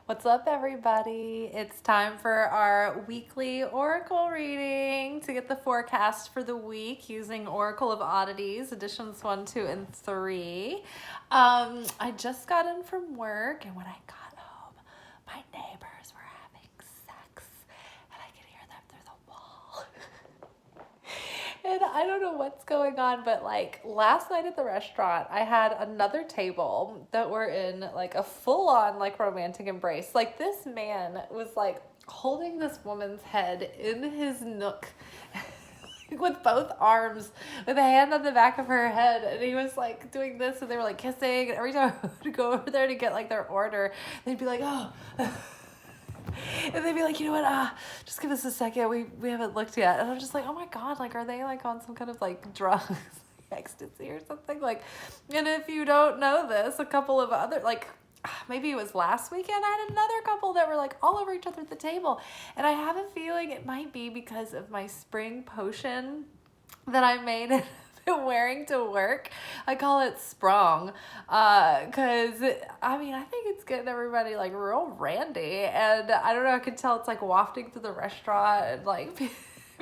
What's up, everybody? It's time for our weekly oracle reading to get the forecast for the week using Oracle of Oddities, editions 1, 2, and 3. I just got in from work, and when I got home, my neighbors were having sex, and I could hear them through the wall. And I don't know what's going on, but like last night at the restaurant, I had another table that were in like a full on like romantic embrace. Like this man was like holding this woman's head in his nook with both arms, with a hand on the back of her head, and he was like doing this, and they were like kissing. And every time I would go over there to get like their order, they'd be like, "Oh." And they'd be like, you know what, just give us a second. We haven't looked yet. And I'm just like, oh my God, like, are they like on some kind of like drugs, ecstasy or something? Like, and if you don't know this, a couple of other, like, maybe it was last weekend, I had another couple that were like all over each other at the table. And I have a feeling it might be because of my spring potion that I made and wearing to work. I call it sprung, because I mean, I think it's getting everybody like real randy, and I don't know, I can tell it's like wafting through the restaurant, and like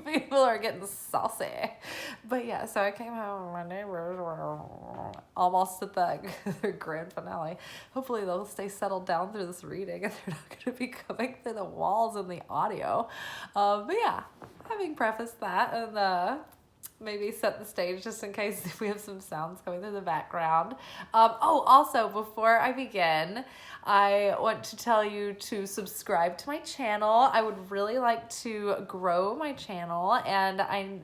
people are getting saucy. But yeah, so I came home and my neighbors were almost at the grand finale. Hopefully they'll stay settled down through this reading and they're not going to be coming through the walls and the audio. But yeah, having prefaced that, and maybe set the stage just in case we have some sounds coming through the background. Also, before I begin, I want to tell you to subscribe to my channel. I would really like to grow my channel, and I'm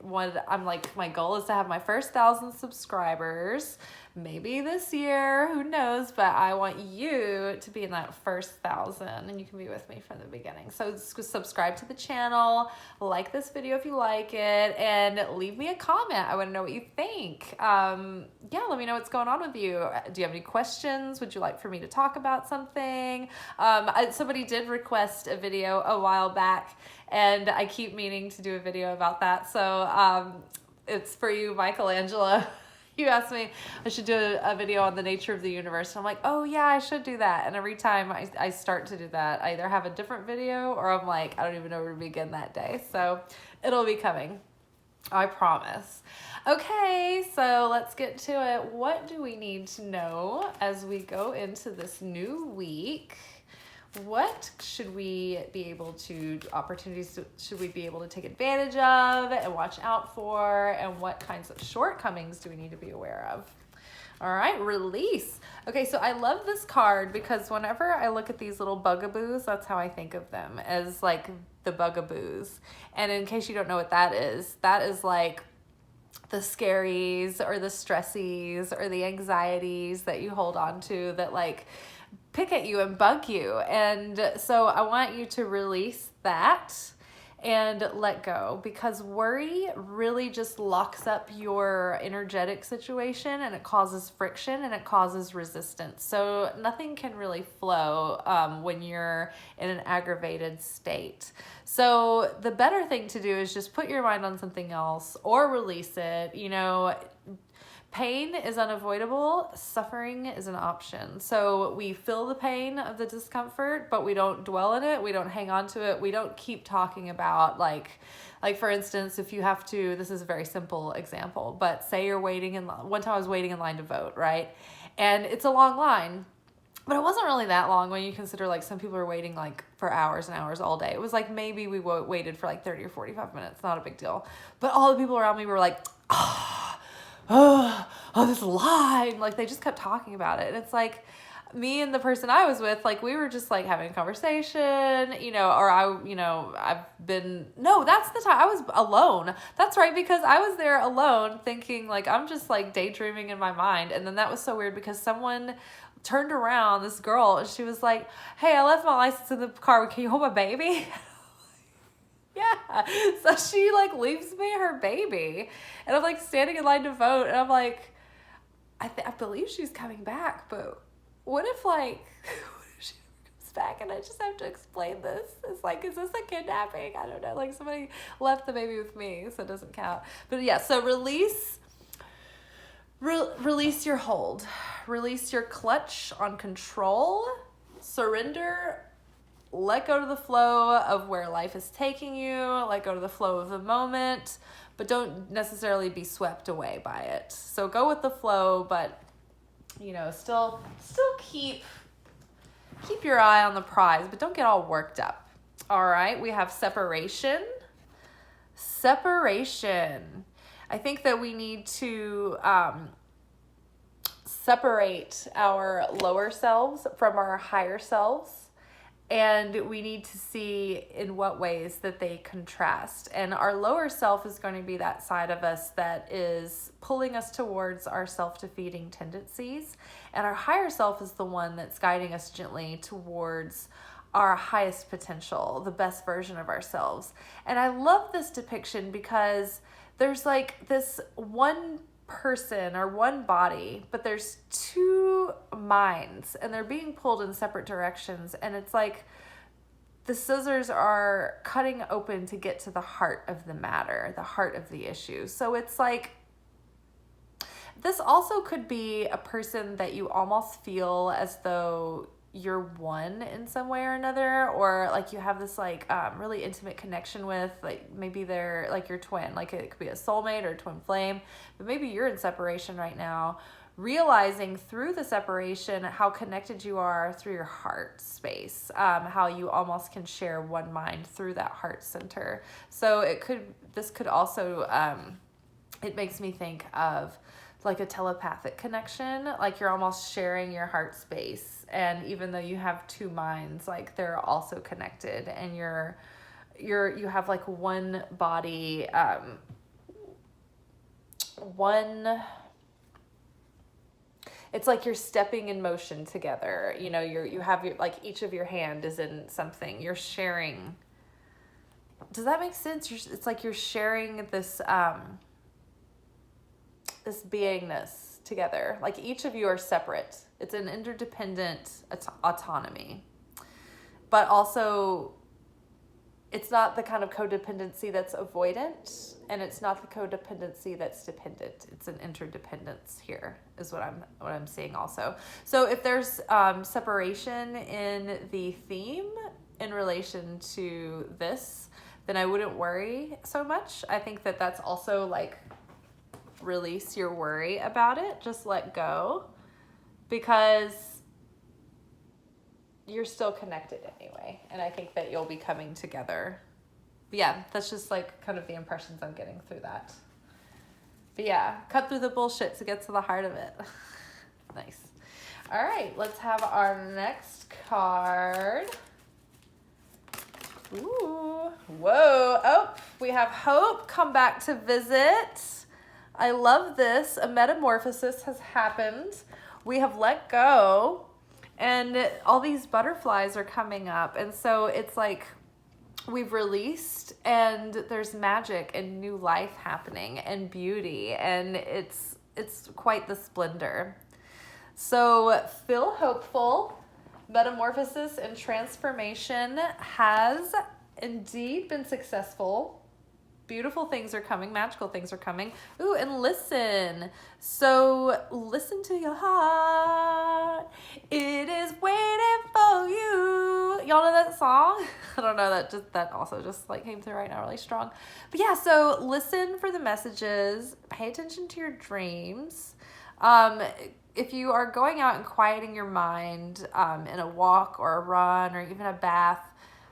like, my goal is to have my first 1,000 subscribers. Maybe this year, who knows, but I want you to be in that first 1,000, and you can be with me from the beginning. So subscribe to the channel, like this video if you like it, and leave me a comment. I want to know what you think. Yeah, let me know what's going on with you. Do you have any questions? Would you like for me to talk about something? Somebody did request a video a while back, and I keep meaning to do a video about that. So it's for you, Michelangelo. You asked me I should do a video on the nature of the universe. And I'm like, oh yeah, I should do that. And every time I start to do that, I either have a different video or I'm like, I don't even know where to begin that day. So it'll be coming. I promise. Okay, so let's get to it. What do we need to know as we go into this new week? What should we be able to, opportunities should we be able to take advantage of and watch out for, and what kinds of shortcomings do we need to be aware of? All right, release. Okay, so I love this card because whenever I look at these little bugaboos, that's how I think of them, as like the bugaboos. And in case you don't know what that is like the scaries or the stressies or the anxieties that you hold on to that like pick at you and bug you. And so I want you to release that and let go, because worry really just locks up your energetic situation, and it causes friction and it causes resistance. So nothing can really flow when you're in an aggravated state. So the better thing to do is just put your mind on something else or release it. You know, pain is unavoidable. Suffering is an option. So we feel the pain of the discomfort, but we don't dwell in it. We don't hang on to it. We don't keep talking about like for instance, if you have to, this is a very simple example, but say you're waiting in, one time I was waiting in line to vote, right? And it's a long line. But it wasn't really that long when you consider like some people are waiting like for hours and hours all day. It was like maybe we waited for like 30 or 45 minutes. Not a big deal. But all the people around me were like, oh, this line. Like they just kept talking about it. And it's like me and the person I was with, like we were just like having a conversation, you know, or that's the time I was alone. That's right. Because I was there alone thinking like, I'm just like daydreaming in my mind. And then that was so weird because someone turned around, this girl, and she was like, hey, I left my license in the car. Can you hold my baby? Yeah. So she like leaves me her baby, and I'm like standing in line to vote, and I'm like, I believe she's coming back, but what if like she comes back and I just have to explain this? It's like, is this a kidnapping? I don't know. Like somebody left the baby with me, so it doesn't count. But yeah, so release your hold, release your clutch on control, surrender let go to the flow of where life is taking you, let go to the flow of the moment, but don't necessarily be swept away by it. So go with the flow, but still keep your eye on the prize, but don't get all worked up. All right, we have separation. I think that we need to separate our lower selves from our higher selves. And we need to see in what ways that they contrast. And our lower self is going to be that side of us that is pulling us towards our self-defeating tendencies. And our higher self is the one that's guiding us gently towards our highest potential, the best version of ourselves. And I love this depiction because there's like this one person or one body, but there's two minds and they're being pulled in separate directions. And it's like the scissors are cutting open to get to the heart of the matter, the heart of the issue. So it's like, this also could be a person that you almost feel as though you're one in some way or another, or like you have this like really intimate connection with, like maybe they're like your twin, like it could be a soulmate or a twin flame, but maybe you're in separation right now, realizing through the separation how connected you are through your heart space, how you almost can share one mind through that heart center. So this could also it makes me think of like a telepathic connection, like you're almost sharing your heart space, and even though you have two minds, like they're also connected, and you have like one body, it's like you're stepping in motion together. You have your, like each of your hand is in something you're sharing. Does that make sense? It's like you're sharing this this beingness together. Like each of you are separate. It's an interdependent autonomy. But also, it's not the kind of codependency that's avoidant, and it's not the codependency that's dependent. It's an interdependence here, is what I'm seeing also. So if there's separation in the theme in relation to this, then I wouldn't worry so much. I think that that's also like, release your worry about it. Just let go, because you're still connected anyway. And I think that you'll be coming together. But yeah, that's just like kind of the impressions I'm getting through that. But yeah, cut through the bullshit to get to the heart of it. Nice. All right, let's have our next card. Ooh, whoa. Oh, we have Hope come back to visit. I love this. A metamorphosis has happened. We have let go, and all these butterflies are coming up. And so it's like we've released, and there's magic and new life happening and beauty, and it's quite the splendor. So feel hopeful. Metamorphosis and transformation has indeed been successful. Beautiful things are coming. Magical things are coming. Ooh, and listen. So listen to your heart. It is waiting for you. Y'all know that song? I don't know. That also just like came through right now really strong. But yeah, so listen for the messages. Pay attention to your dreams. If you are going out and quieting your mind in a walk or a run or even a bath,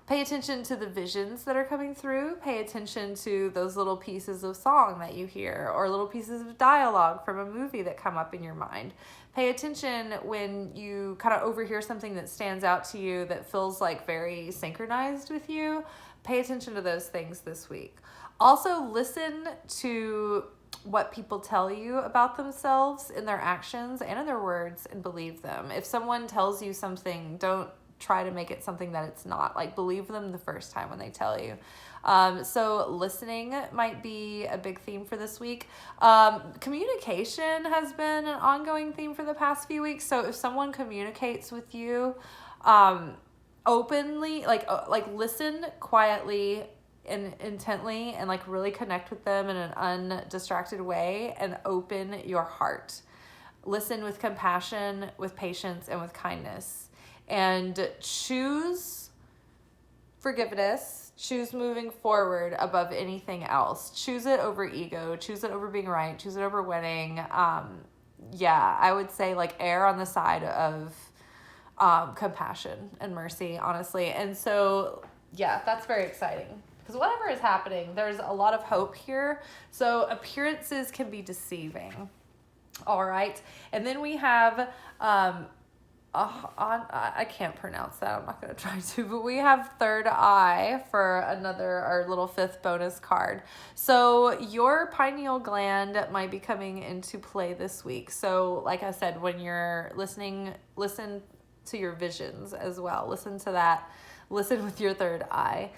pay attention to the visions that are coming through. Pay attention to those little pieces of song that you hear, or little pieces of dialogue from a movie that come up in your mind. Pay attention when you kind of overhear something that stands out to you that feels like very synchronized with you. Pay attention to those things this week. Also, listen to what people tell you about themselves in their actions and in their words, and believe them. If someone tells you something, don't try to make it something that it's not. Like, believe them the first time when they tell you. So listening might be a big theme for this week. Communication has been an ongoing theme for the past few weeks. So if someone communicates with you openly, like listen quietly and intently, and like really connect with them in an undistracted way, and open your heart. Listen with compassion, with patience, and with kindness. And choose forgiveness. Choose moving forward above anything else. Choose it over ego. Choose it over being right. Choose it over winning. Yeah, I would say like err on the side of compassion and mercy, honestly. And so, yeah, that's very exciting. Because whatever is happening, there's a lot of hope here. So appearances can be deceiving. All right. And then we have, I can't pronounce that. I'm not going to try to, but we have third eye for our little fifth bonus card. So your pineal gland might be coming into play this week. So like I said, when you're listen to your visions as well. Listen to that. Listen with your third eye.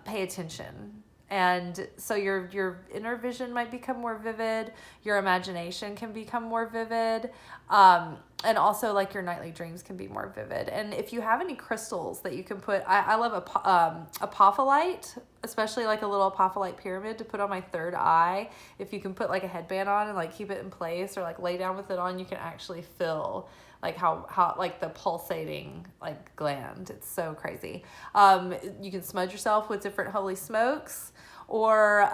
Pay attention. And so your inner vision might become more vivid. Your imagination can become more vivid. And also like your nightly dreams can be more vivid. And if you have any crystals that you can put, I love apophyllite, especially like a little apophyllite pyramid to put on my third eye. If you can put like a headband on and like keep it in place or like lay down with it on, you can actually feel like how like the pulsating like gland. It's so crazy. You can smudge yourself with different holy smokes, or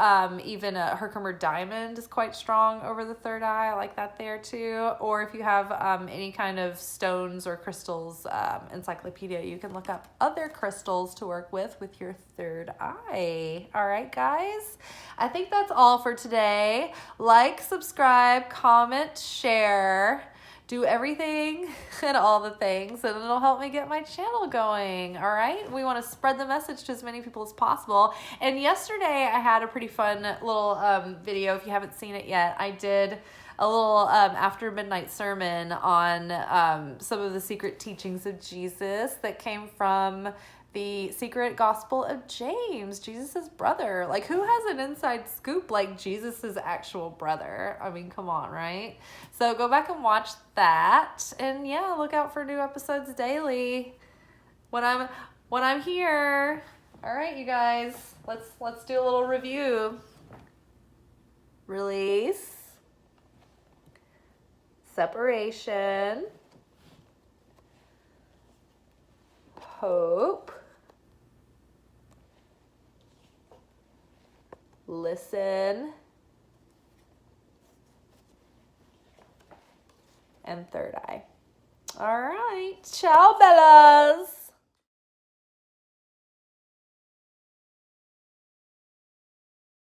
even a Herkimer diamond is quite strong over the third eye. I like that there too. Or if you have any kind of stones or crystals encyclopedia, you can look up other crystals to work with your third eye. All right, guys. I think that's all for today. Like, subscribe, comment, share. Do everything and all the things, and it'll help me get my channel going. All right. We want to spread the message to as many people as possible. And yesterday I had a pretty fun little video. If you haven't seen it yet, I did a little after midnight sermon on some of the secret teachings of Jesus that came from the secret gospel of James, Jesus's brother. Like, who has an inside scoop like Jesus's actual brother? I mean, come on, right? So go back and watch that. And yeah, look out for new episodes daily when I'm here. All right, you guys, let's do a little review. Release. Separation. Hope. Listen, and third eye. All right. Ciao, Bellas.